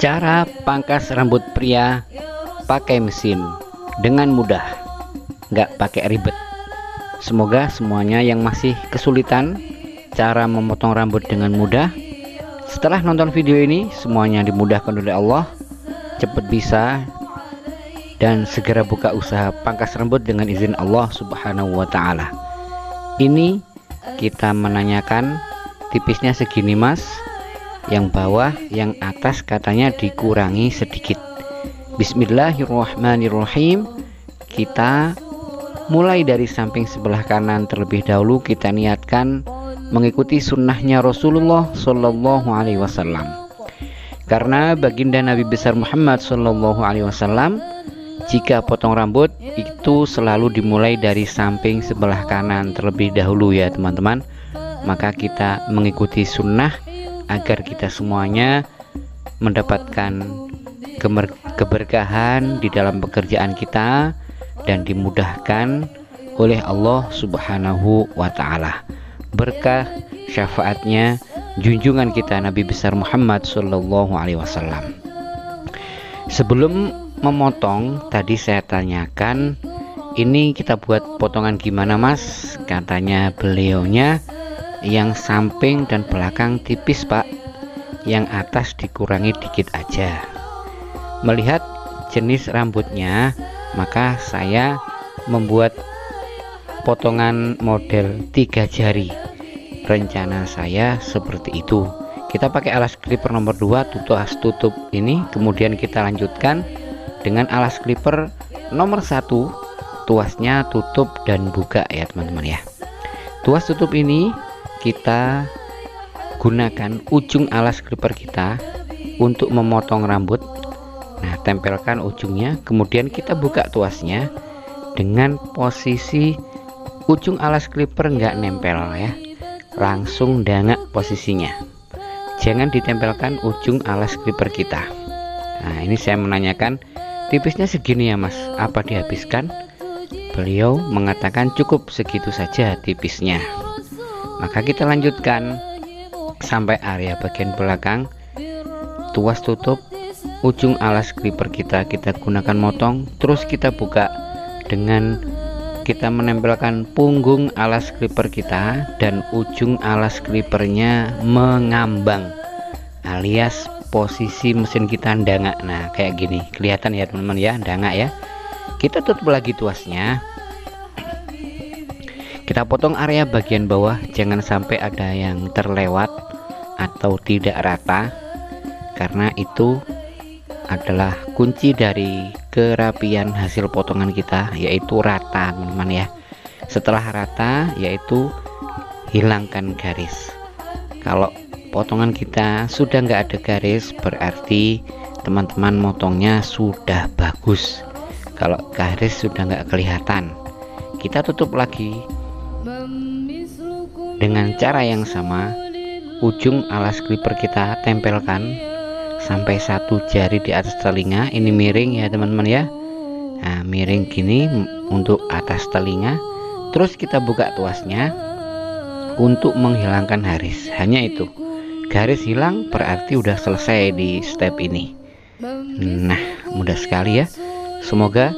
Cara pangkas rambut pria pakai mesin dengan mudah, nggak pakai ribet. Semoga semuanya yang masih kesulitan cara memotong rambut dengan mudah, setelah nonton video ini semuanya dimudahkan oleh Allah, cepat bisa dan segera buka usaha pangkas rambut dengan izin Allah Subhanahu wa Ta'ala. Ini kita menanyakan tipisnya segini mas, yang bawah yang atas katanya dikurangi sedikit. Bismillahirrahmanirrahim. Kita mulai dari samping sebelah kanan terlebih dahulu. Kita niatkan mengikuti sunnahnya Rasulullah Shallallahu Alaihi Wasallam, karena baginda Nabi besar Muhammad Shallallahu Alaihi Wasallam jika potong rambut itu selalu dimulai dari samping sebelah kanan terlebih dahulu ya teman-teman. Maka kita mengikuti sunnah agar kita semuanya mendapatkan keberkahan di dalam pekerjaan kita dan dimudahkan oleh Allah Subhanahu wa Ta'ala. Berkah syafaatnya junjungan kita Nabi besar Muhammad Sallallahu Alaihi Wasallam. Sebelum memotong tadi saya tanyakan, ini kita buat potongan gimana mas? Katanya beliaunya yang samping dan belakang tipis pak, yang atas dikurangi dikit aja. Melihat jenis rambutnya, maka saya membuat potongan model 3 jari. Rencana saya seperti itu. Kita pakai alas clipper nomor 2 tutup ini, kemudian kita lanjutkan dengan alas clipper nomor 1, tuasnya tutup dan buka ya teman-teman ya. Tuas tutup ini kita gunakan ujung alas clipper kita untuk memotong rambut. Nah, tempelkan ujungnya, kemudian kita buka tuasnya dengan posisi ujung alas clipper nggak nempel ya, langsung dangak posisinya. Jangan ditempelkan ujung alas clipper kita. Nah, ini saya menanyakan tipisnya segini ya mas, apa dihabiskan? Beliau mengatakan cukup segitu saja tipisnya. Maka kita lanjutkan sampai area bagian belakang, tuas tutup, ujung alas clipper kita gunakan motong, terus kita buka dengan kita menempelkan punggung alas clipper kita dan ujung alas clippernya mengambang, alias posisi mesin kita dangak. Nah kayak gini kelihatan ya teman-teman ya, dangak ya. Kita tutup lagi tuasnya. Kita potong area bagian bawah, jangan sampai ada yang terlewat atau tidak rata, karena itu adalah kunci dari kerapian hasil potongan kita, yaitu rata teman-teman ya. Setelah rata yaitu hilangkan garis. Kalau potongan kita sudah nggak ada garis, berarti teman-teman motongnya sudah bagus. Kalau garis sudah nggak kelihatan, kita tutup lagi dengan cara yang sama. Ujung alas clipper kita tempelkan sampai 1 jari di atas telinga. Ini miring ya teman-teman ya. Nah, miring gini untuk atas telinga. Terus kita buka tuasnya untuk menghilangkan garis. Hanya itu, garis hilang berarti udah selesai di step ini. Nah, mudah sekali ya. Semoga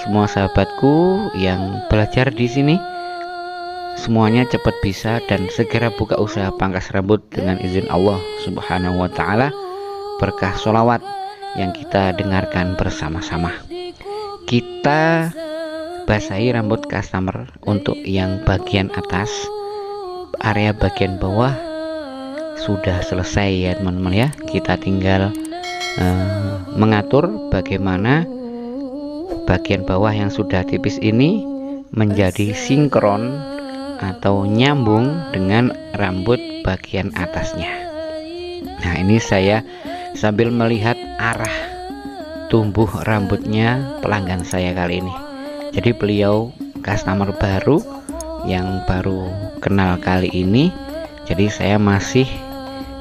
semua sahabatku yang belajar di sini semuanya cepat bisa dan segera buka usaha pangkas rambut dengan izin Allah Subhanahu wa Ta'ala. Berkah sholawat yang kita dengarkan bersama-sama. Kita basahi rambut customer untuk yang bagian atas, area bagian bawah sudah selesai ya teman-teman ya. Kita tinggal mengatur bagaimana bagian bawah yang sudah tipis ini menjadi sinkron atau nyambung dengan rambut bagian atasnya. Nah ini saya sambil melihat arah tumbuh rambutnya pelanggan saya kali ini. Jadi beliau customer baru yang baru kenal kali ini. Jadi saya masih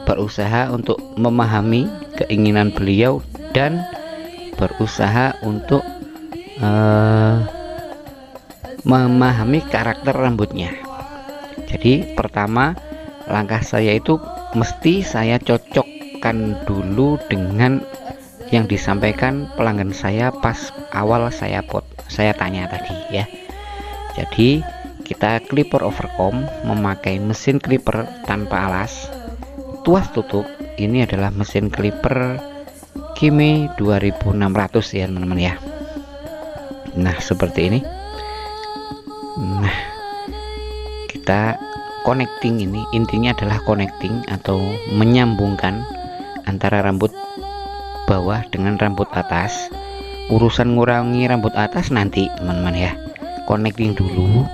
berusaha untuk memahami keinginan beliau dan berusaha untuk memahami karakter rambutnya. Jadi pertama langkah saya itu mesti saya cocokkan dulu dengan yang disampaikan pelanggan saya pas awal saya tanya tadi ya. Jadi kita clipper overcomb memakai mesin clipper tanpa alas, tuas tutup. Ini adalah mesin clipper Kimi 2600 ya teman-teman ya. Nah seperti ini. Nah kita connecting, ini intinya adalah connecting atau menyambungkan antara rambut bawah dengan rambut atas. Urusan ngurangi rambut atas nanti teman-teman ya, connecting dulu.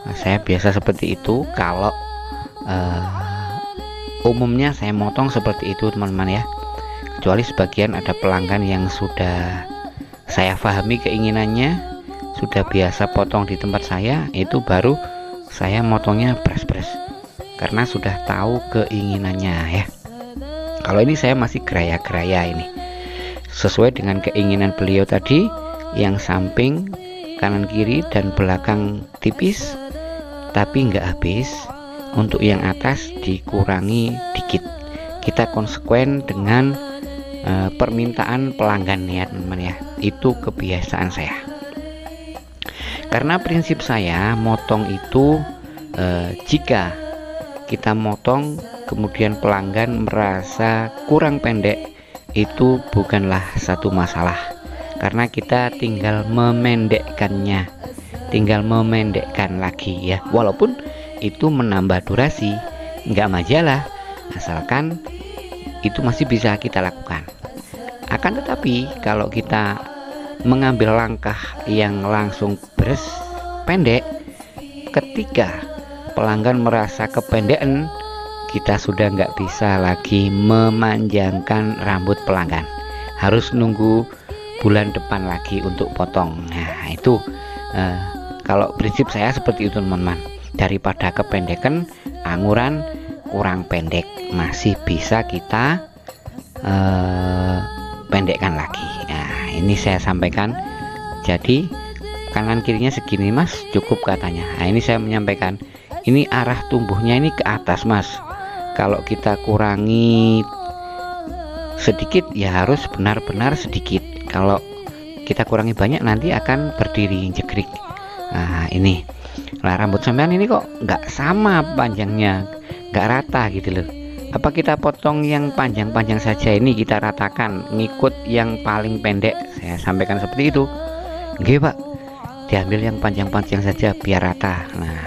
Nah, saya biasa seperti itu. Kalau umumnya saya motong seperti itu teman-teman ya, kecuali sebagian ada pelanggan yang sudah saya pahami keinginannya, sudah biasa potong di tempat saya, itu baru saya motongnya press karena sudah tahu keinginannya ya. Kalau ini saya masih geraya-geraya, ini sesuai dengan keinginan beliau tadi, yang samping, kanan kiri dan belakang tipis tapi nggak habis. Untuk yang atas dikurangi dikit. Kita konsekuen dengan permintaan pelanggan ya teman-teman ya. Itu kebiasaan saya. Karena prinsip saya motong itu jika kita motong kemudian pelanggan merasa kurang pendek, itu bukanlah satu masalah, karena kita tinggal memendekkannya, tinggal memendekkan lagi ya. Walaupun itu menambah durasi, nggak masalah, asalkan itu masih bisa kita lakukan. Akan tetapi kalau kita mengambil langkah yang langsung pendek, ketika pelanggan merasa kependekan, kita sudah nggak bisa lagi memanjangkan rambut pelanggan, harus nunggu bulan depan lagi untuk potong. Nah itu kalau prinsip saya seperti itu teman-teman. Daripada kependekan, anguran kurang pendek, masih bisa kita pendekkan lagi. Nah ini saya sampaikan. Jadi kanan kirinya segini mas, cukup katanya. Nah ini saya menyampaikan, ini arah tumbuhnya ini ke atas mas, kalau kita kurangi sedikit ya harus benar-benar sedikit. Kalau kita kurangi banyak nanti akan berdiri jegrik. Nah ini, nah rambut sampean ini kok nggak sama panjangnya, nggak rata gitu loh. Apa kita potong yang panjang-panjang saja, ini kita ratakan ngikut yang paling pendek? Saya sampaikan seperti itu. Nggih pak, diambil yang panjang-panjang saja biar rata. Nah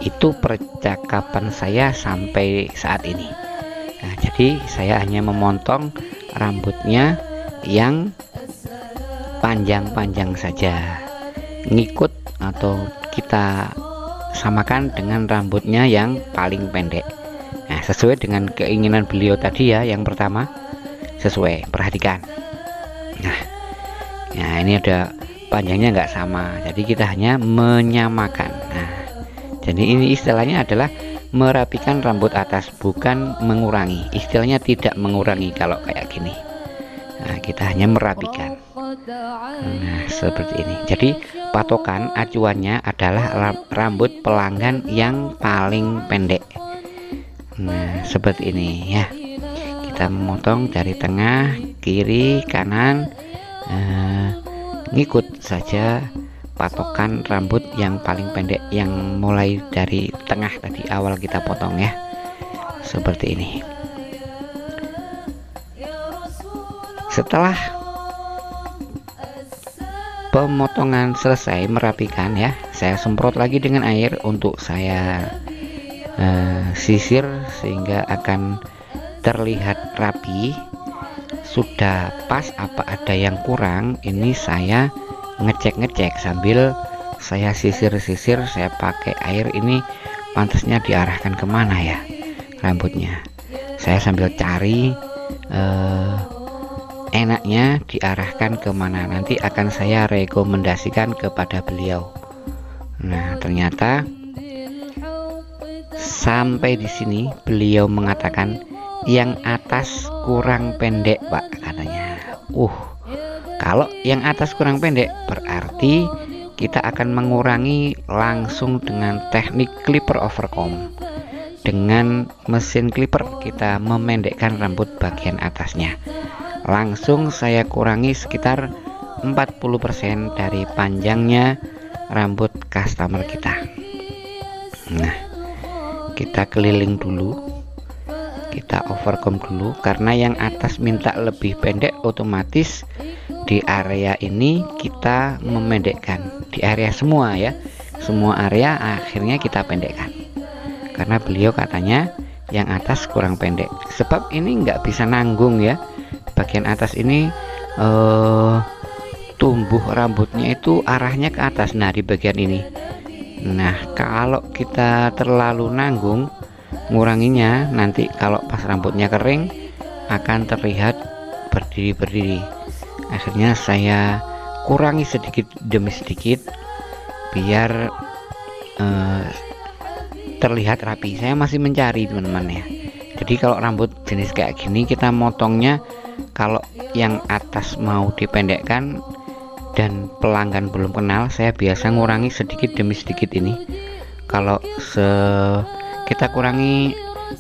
itu percakapan saya sampai saat ini. Nah, jadi saya hanya memotong rambutnya yang panjang-panjang saja, ngikut atau kita samakan dengan rambutnya yang paling pendek. Nah sesuai dengan keinginan beliau tadi ya, yang pertama sesuai, perhatikan. Nah ini ada panjangnya nggak sama, jadi kita hanya menyamakan. Nah jadi ini istilahnya adalah merapikan rambut atas, bukan mengurangi. Istilahnya tidak mengurangi kalau kayak gini. Nah kita hanya merapikan. Nah seperti ini. Jadi patokan acuannya adalah rambut pelanggan yang paling pendek. Nah seperti ini ya. Kita memotong dari tengah, kiri, kanan, ngikut saja patokan rambut yang paling pendek, yang mulai dari tengah tadi awal kita potong ya. Seperti ini. Setelah pemotongan selesai, merapikan ya, saya semprot lagi dengan air untuk saya sisir sehingga akan terlihat rapi. Sudah pas apa ada yang kurang, ini saya ngecek sambil saya sisir, saya pakai air. Ini pantasnya diarahkan kemana ya rambutnya, saya sambil cari enaknya diarahkan kemana, nanti akan saya rekomendasikan kepada beliau. Nah ternyata sampai di sini beliau mengatakan yang atas kurang pendek pak, katanya. Kalau yang atas kurang pendek berarti kita akan mengurangi langsung dengan teknik clipper overcomb. Dengan mesin clipper kita memendekkan rambut bagian atasnya. langsung saya kurangi sekitar 40% dari panjangnya rambut customer kita. Nah, kita keliling dulu, kita overcome dulu, karena yang atas minta lebih pendek, otomatis di area ini kita memendekkan, di area semua ya, semua area akhirnya kita pendekkan, karena beliau katanya yang atas kurang pendek. Sebab ini nggak bisa nanggung ya, bagian atas ini tumbuh rambutnya itu arahnya ke atas. Nah, di bagian ini, nah kalau kita terlalu nanggung nguranginya, nanti kalau pas rambutnya kering akan terlihat berdiri-berdiri. Akhirnya saya kurangi sedikit demi sedikit biar terlihat rapi. Saya masih mencari teman-teman ya. Jadi kalau rambut jenis kayak gini kita motongnya, kalau yang atas mau dipendekkan dan pelanggan belum kenal, saya biasa ngurangi sedikit demi sedikit ini. Kalau kita kurangi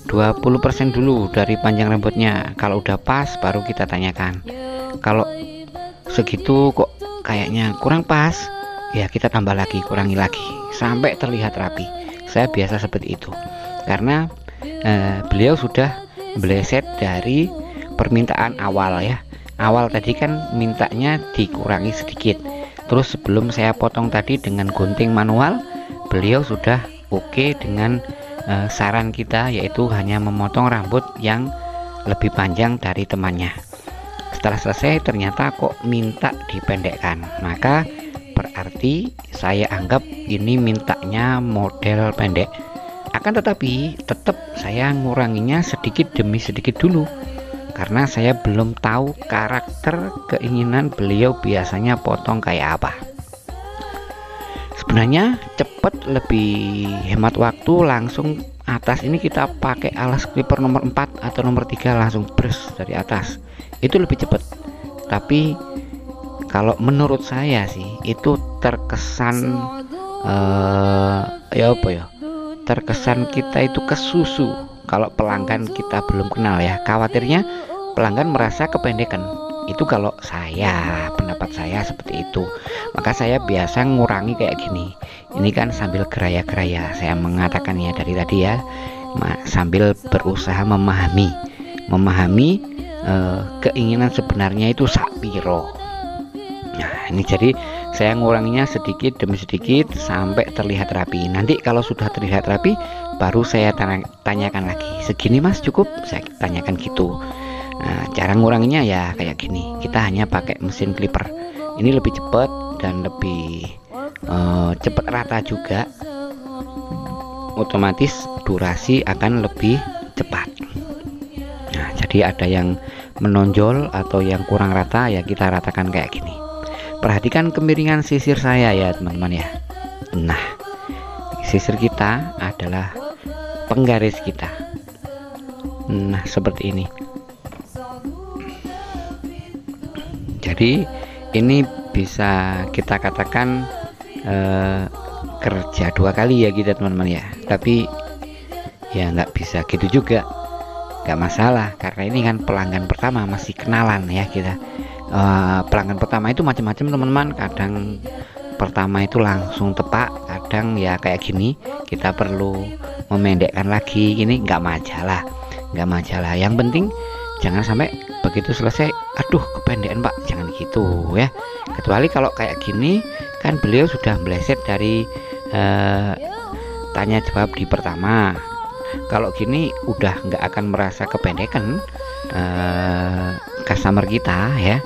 20% dulu dari panjang rambutnya. Kalau udah pas baru kita tanyakan. Kalau segitu kok kayaknya kurang pas, ya kita tambah lagi, kurangi lagi sampai terlihat rapi. Saya biasa seperti itu karena beliau sudah meleset dari permintaan awal ya. Awal tadi kan mintanya dikurangi sedikit, terus sebelum saya potong tadi dengan gunting manual, beliau sudah oke dengan saran kita, yaitu hanya memotong rambut yang lebih panjang dari temannya. Setelah selesai ternyata kok minta dipendekkan, maka berarti saya anggap ini mintanya model pendek. Akan tetapi tetap saya nguranginya sedikit demi sedikit dulu, karena saya belum tahu karakter keinginan beliau biasanya potong kayak apa. Sebenarnya cepat, lebih hemat waktu, langsung atas ini kita pakai alas clipper nomor 4 atau nomor 3, langsung brush dari atas, itu lebih cepat. Tapi kalau menurut saya sih itu terkesan terkesan kita itu kesusu kalau pelanggan kita belum kenal ya. Khawatirnya pelanggan merasa kependekan. Itu kalau saya, pendapat saya seperti itu. Maka saya biasa ngurangi kayak gini. Ini kan sambil geraya-geraya saya mengatakan ya dari tadi ya, sambil berusaha memahami keinginan sebenarnya itu sakpiro. Nah, ini jadi saya nguranginya sedikit demi sedikit sampai terlihat rapi. Nanti kalau sudah terlihat rapi baru saya tanyakan lagi, segini mas cukup? Saya tanyakan gitu. Nah, cara nguranginya ya kayak gini. Kita hanya pakai mesin clipper. Ini lebih cepat dan lebih cepat rata juga. Otomatis durasi akan lebih cepat. Nah, jadi ada yang menonjol atau yang kurang rata, ya kita ratakan kayak gini. Perhatikan kemiringan sisir saya ya teman-teman ya. Nah, sisir kita adalah penggaris kita. Nah, seperti ini. Jadi ini bisa kita katakan kerja 2 kali ya kita teman-teman ya. Tapi ya nggak bisa gitu juga, nggak masalah, karena ini kan pelanggan pertama, masih kenalan ya kita. Pelanggan pertama itu macam-macam teman-teman. Kadang pertama itu langsung tepak, kadang ya kayak gini kita perlu memendekkan lagi. Ini nggak masalah. Yang penting jangan sampai begitu selesai, aduh kependekan pak, jangan gitu ya. Kecuali kalau kayak gini kan beliau sudah meleset dari tanya jawab di pertama. Kalau gini udah nggak akan merasa kependekan customer kita ya.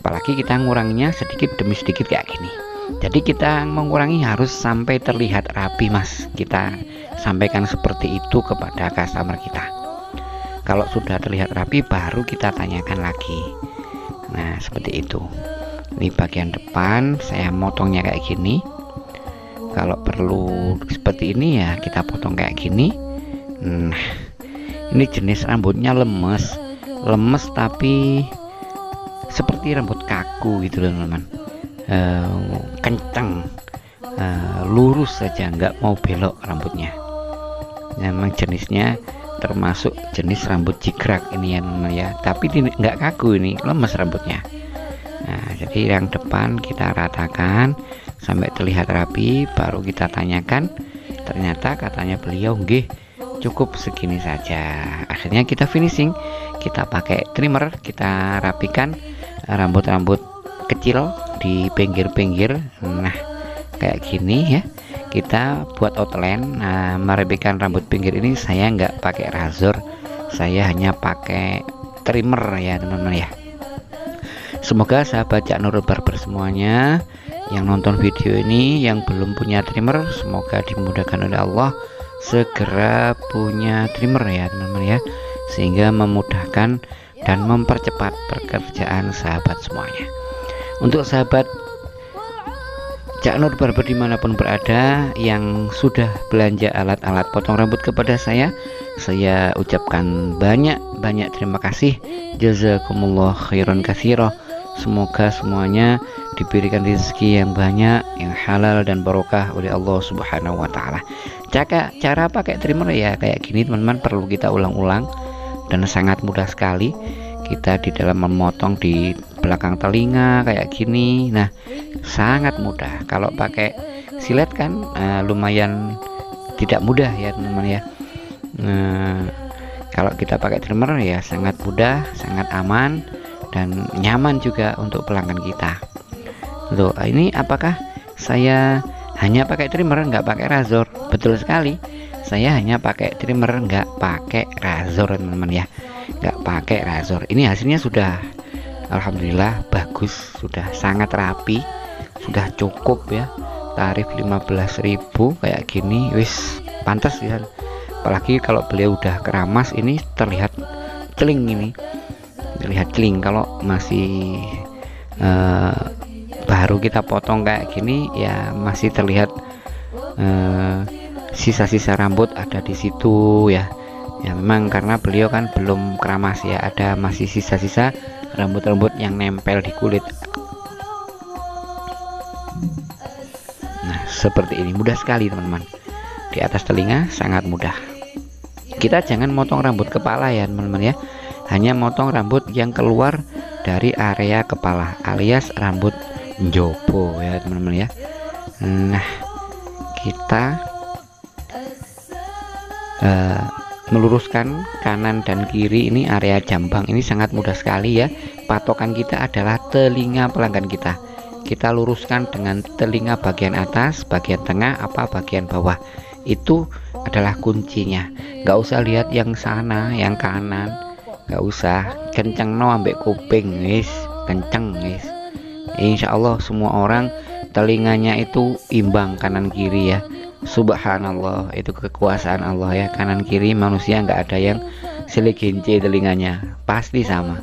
Apalagi kita nguranginya sedikit demi sedikit kayak gini. Jadi kita mengurangi harus sampai terlihat rapi mas. Kita sampaikan seperti itu kepada customer kita. Kalau sudah terlihat rapi baru kita tanyakan lagi. Nah seperti itu. Ini bagian depan saya motongnya kayak gini. Kalau perlu seperti ini ya kita potong kayak gini. Nah, ini jenis rambutnya lemes tapi seperti rambut kaku gitu loh teman-teman. Kencang, lurus saja, nggak mau belok rambutnya. Memang jenisnya termasuk jenis rambut jigrak ini ya teman-teman ya, tapi nggak kaku, ini lemes rambutnya. Nah, jadi yang depan kita ratakan sampai terlihat rapi, baru kita tanyakan. Ternyata katanya beliau, nggih, cukup segini saja. Akhirnya kita finishing, kita pakai trimmer, kita rapikan rambut-rambut kecil di pinggir-pinggir. Nah, kayak gini ya, kita buat outline. Nah, merapikan rambut pinggir ini saya nggak pakai razor, saya hanya pakai trimmer ya teman-teman ya. Semoga sahabat Cak Nurul Barber semuanya yang nonton video ini yang belum punya trimmer, semoga dimudahkan oleh Allah segera punya trimmer ya teman-teman ya, sehingga memudahkan dan mempercepat pekerjaan sahabat semuanya. Untuk sahabat Cak Nur Barber dimanapun berada yang sudah belanja alat-alat potong rambut kepada saya ucapkan banyak terima kasih. Jazakumullah khairan katsira. Semoga semuanya diberikan rezeki yang banyak, yang halal dan barokah oleh Allah Subhanahu wa taala. Cara pakai trimmer ya kayak gini teman-teman, perlu kita ulang-ulang dan sangat mudah sekali. Kita di dalam memotong di belakang telinga kayak gini. Nah, sangat mudah. Kalau pakai silet kan lumayan tidak mudah ya teman-teman ya. Kalau kita pakai trimmer ya sangat mudah, sangat aman dan nyaman juga untuk pelanggan kita. Loh, ini apakah saya hanya pakai trimmer nggak pakai razor? Betul sekali, saya hanya pakai trimmer nggak pakai razor teman-teman ya, nggak pakai razor. Ini hasilnya sudah alhamdulillah bagus, sudah sangat rapi, sudah cukup ya. Tarif 15.000 kayak gini wis pantas ya, apalagi kalau beliau udah keramas ini terlihat celing, ini terlihat celing. Kalau masih baru kita potong kayak gini ya masih terlihat sisa-sisa rambut ada di situ ya. Ya memang karena beliau kan belum keramas ya, ada masih sisa-sisa rambut-rambut yang nempel di kulit. Nah, seperti ini mudah sekali teman-teman. Di atas telinga sangat mudah. Kita jangan motong rambut kepala ya teman-teman ya, hanya motong rambut yang keluar dari area kepala alias rambut njopo ya teman-teman ya. Nah, kita meluruskan kanan dan kiri ini area jambang, ini sangat mudah sekali ya. Patokan kita adalah telinga pelanggan kita. Kita luruskan dengan telinga bagian atas, bagian tengah, apa bagian bawah. Itu adalah kuncinya. Nggak usah lihat yang sana, yang kanan, nggak usah kenceng no ambek kuping wis kenceng wis. Insya Allah semua orang telinganya itu imbang kanan kiri ya. Subhanallah, itu kekuasaan Allah ya. Kanan kiri manusia nggak ada yang seleginci telinganya, pasti sama.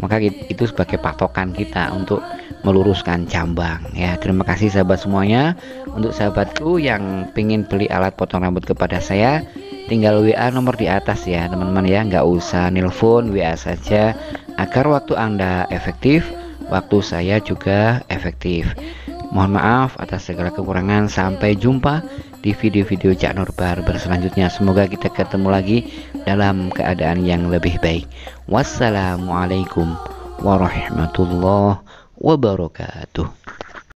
Maka itu sebagai patokan kita untuk meluruskan jambang ya. Terima kasih sahabat semuanya. Untuk sahabatku yang pengen beli alat potong rambut kepada saya, tinggal WA nomor di atas ya teman-teman ya, nggak usah nelpon, WA saja agar waktu Anda efektif, waktu saya juga efektif. Mohon maaf atas segala kekurangan. Sampai jumpa di video-video Cak Nur Barber selanjutnya. Semoga kita ketemu lagi dalam keadaan yang lebih baik. Wassalamualaikum warahmatullahi wabarakatuh.